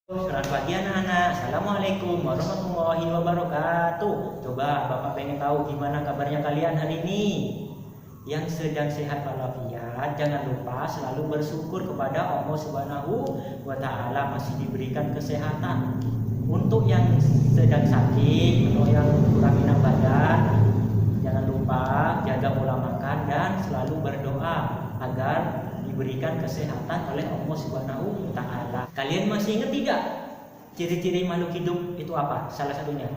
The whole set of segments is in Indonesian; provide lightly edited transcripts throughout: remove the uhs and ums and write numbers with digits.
Selamat pagi anak-anak. Assalamualaikum warahmatullahi wabarakatuh. Coba Bapak pengen tahu gimana kabarnya kalian hari ini. Yang sedang sehat walafiat, jangan lupa selalu bersyukur kepada Allah Subhanahu wa Ta'ala masih diberikan kesehatan. Untuk yang sedang sakit atau yang kurang enak badan, jangan lupa jaga pola makan dan selalu berdoa agar diberikan kesehatan oleh Allah Subhanahu wa Ta'ala. Kalian masih ingat tidak ciri-ciri makhluk hidup itu apa? Salah satunya.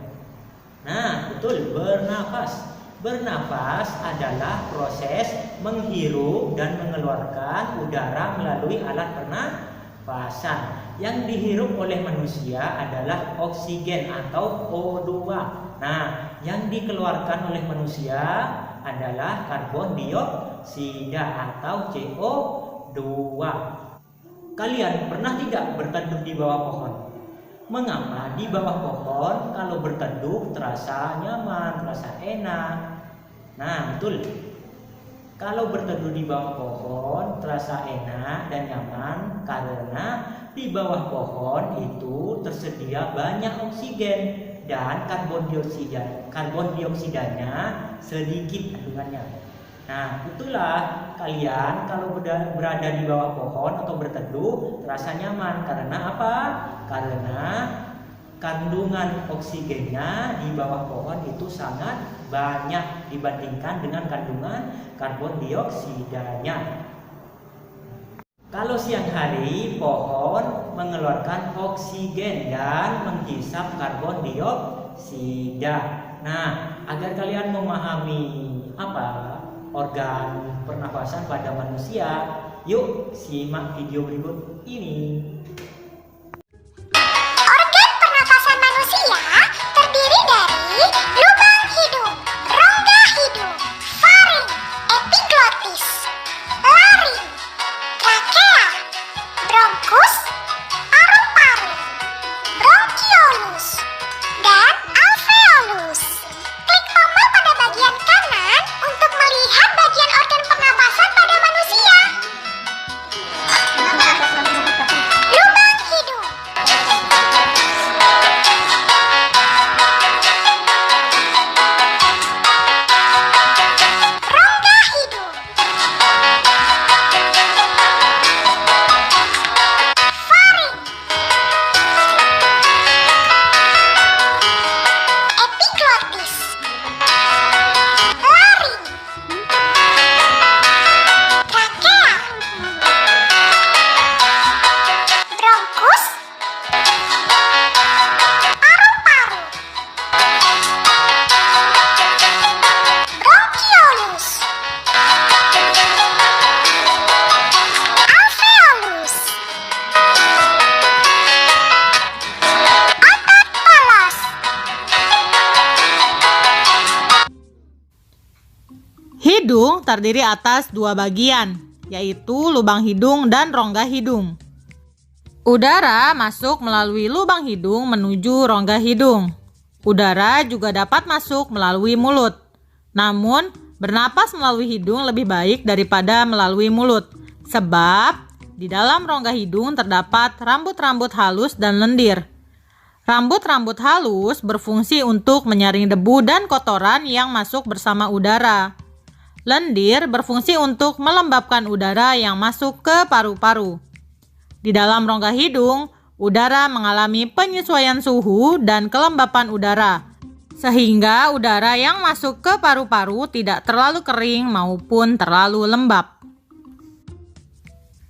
Nah, betul, bernafas. Bernafas adalah proses menghirup dan mengeluarkan udara melalui alat pernafasan. Yang dihirup oleh manusia adalah oksigen atau O2. Nah, yang dikeluarkan oleh manusia adalah karbon dioksida atau CO2. Kalian pernah tidak berteduh di bawah pohon? Mengapa di bawah pohon kalau berteduh terasa nyaman, terasa enak? Nah, betul. Kalau berteduh di bawah pohon terasa enak dan nyaman karena di bawah pohon itu tersedia banyak oksigen dan karbon dioksidanya sedikit kandungannya. Nah, itulah kalian kalau berada di bawah pohon atau berteduh terasa nyaman. Karena apa? Karena kandungan oksigennya di bawah pohon itu sangat banyak dibandingkan dengan kandungan karbon dioksidanya. Kalau siang hari, pohon mengeluarkan oksigen dan menghisap karbon dioksida. Nah, agar kalian memahami organ pernafasan pada manusia, yuk simak video berikut ini. Organ pernafasan manusia terdiri dari lubang hidung, rongga hidung, faring, epiglotis, laring, trakea, bronkus, paru-paru, bronkiolus, dan alveolus. Klik tombol pada bagian kanan untuk melihat bagian organ pernapasan pada manusia. Lubang hidung. Rongga hidung. Faring. Epiglotis. Laring. Trakea. Bronkus. Paru-paru. Bronkiolus. Alveolus. Otot polos. Hidung terdiri atas dua bagian, yaitu lubang hidung dan rongga hidung. Udara masuk melalui lubang hidung menuju rongga hidung. Udara juga dapat masuk melalui mulut. Namun, bernapas melalui hidung lebih baik daripada melalui mulut, sebab di dalam rongga hidung terdapat rambut-rambut halus dan lendir. Rambut-rambut halus berfungsi untuk menyaring debu dan kotoran yang masuk bersama udara. Lendir berfungsi untuk melembabkan udara yang masuk ke paru-paru. Di dalam rongga hidung, udara mengalami penyesuaian suhu dan kelembapan udara, sehingga udara yang masuk ke paru-paru tidak terlalu kering maupun terlalu lembab.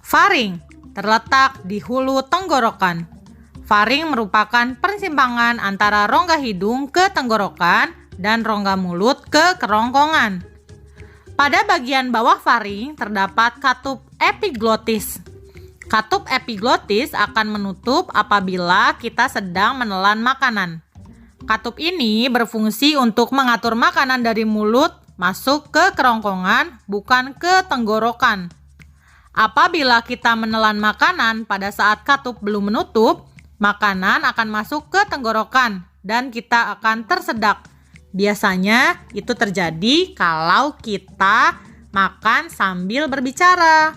Faring terletak di hulu tenggorokan. Faring merupakan persimpangan antara rongga hidung ke tenggorokan dan rongga mulut ke kerongkongan. Pada bagian bawah faring terdapat katup epiglotis. Katup epiglotis akan menutup apabila kita sedang menelan makanan. Katup ini berfungsi untuk mengatur makanan dari mulut masuk ke kerongkongan, bukan ke tenggorokan. Apabila kita menelan makanan pada saat katup belum menutup, makanan akan masuk ke tenggorokan dan kita akan tersedak. Biasanya itu terjadi kalau kita makan sambil berbicara.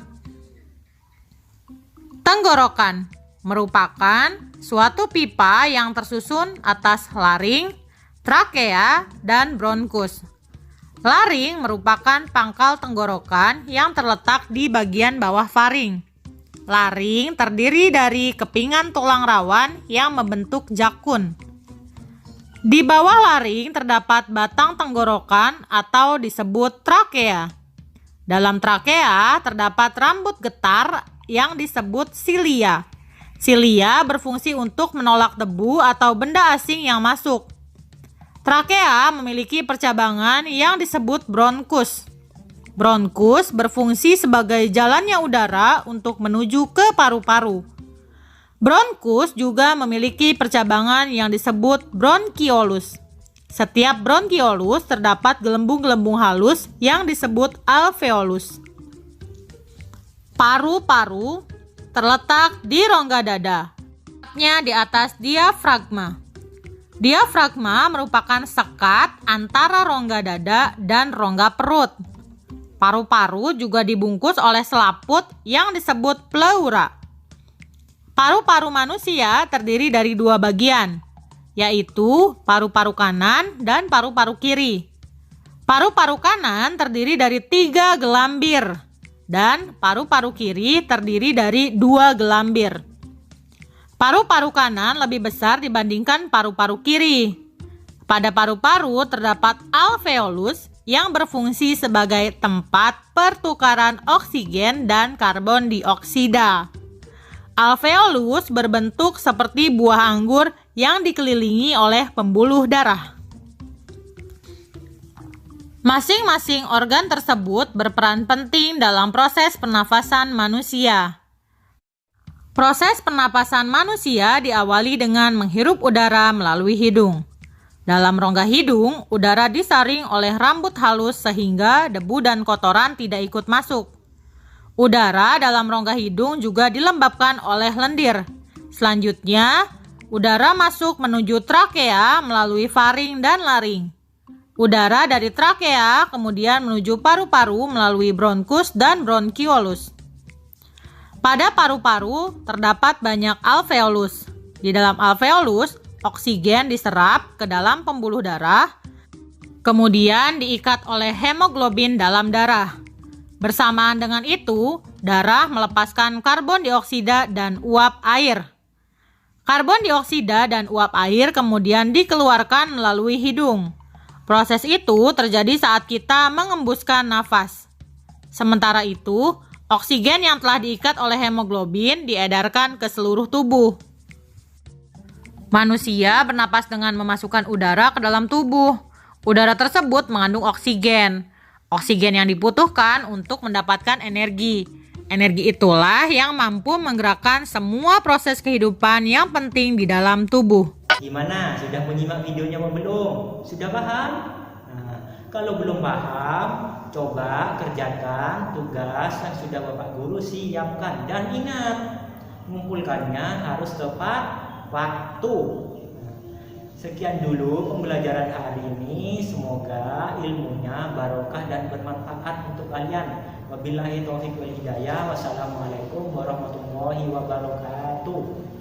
Tenggorokan merupakan suatu pipa yang tersusun atas laring, trakea, dan bronkus. Laring merupakan pangkal tenggorokan yang terletak di bagian bawah faring. Laring terdiri dari kepingan tulang rawan yang membentuk jakun. Di bawah laring terdapat batang tenggorokan atau disebut trakea. Dalam trakea terdapat rambut getar yang disebut silia. Silia berfungsi untuk menolak debu atau benda asing yang masuk. Trakea memiliki percabangan yang disebut bronkus. Bronkus berfungsi sebagai jalannya udara untuk menuju ke paru-paru. Bronkus juga memiliki percabangan yang disebut bronkiolus. Setiap bronkiolus terdapat gelembung-gelembung halus yang disebut alveolus. Paru-paru terletak di rongga dada, tepatnya di atas diafragma. Diafragma merupakan sekat antara rongga dada dan rongga perut. Paru-paru juga dibungkus oleh selaput yang disebut pleura. Paru-paru manusia terdiri dari dua bagian, yaitu paru-paru kanan dan paru-paru kiri. Paru-paru kanan terdiri dari 3 gelambir, dan paru-paru kiri terdiri dari 2 gelambir. Paru-paru kanan lebih besar dibandingkan paru-paru kiri. Pada paru-paru terdapat alveolus yang berfungsi sebagai tempat pertukaran oksigen dan karbon dioksida. Alveolus berbentuk seperti buah anggur yang dikelilingi oleh pembuluh darah. Masing-masing organ tersebut berperan penting dalam proses pernafasan manusia. Proses pernapasan manusia diawali dengan menghirup udara melalui hidung. Dalam rongga hidung, udara disaring oleh rambut halus sehingga debu dan kotoran tidak ikut masuk. Udara dalam rongga hidung juga dilembabkan oleh lendir. Selanjutnya, udara masuk menuju trakea melalui faring dan laring. Udara dari trakea kemudian menuju paru-paru melalui bronkus dan bronkiolus. Pada paru-paru terdapat banyak alveolus. Di dalam alveolus, oksigen diserap ke dalam pembuluh darah, kemudian diikat oleh hemoglobin dalam darah. Bersamaan dengan itu, darah melepaskan karbon dioksida dan uap air. Karbon dioksida dan uap air kemudian dikeluarkan melalui hidung. Proses itu terjadi saat kita mengembuskan nafas. Sementara itu, oksigen yang telah diikat oleh hemoglobin diedarkan ke seluruh tubuh. Manusia bernapas dengan memasukkan udara ke dalam tubuh. Udara tersebut mengandung oksigen. Oksigen yang dibutuhkan untuk mendapatkan energi. Energi itulah yang mampu menggerakkan semua proses kehidupan yang penting di dalam tubuh. Gimana? Sudah menyimak videonya atau belum? Sudah paham? Nah, kalau belum paham, coba kerjakan tugas yang sudah Bapak Guru siapkan. Dan ingat, mengumpulkannya harus tepat waktu. Sekian dulu pembelajaran hari ini. Semoga ilmunya barokah dan bermanfaat untuk kalian. Wabillahi taufiq wal hidayah. Wassalamualaikum warahmatullahi wabarakatuh.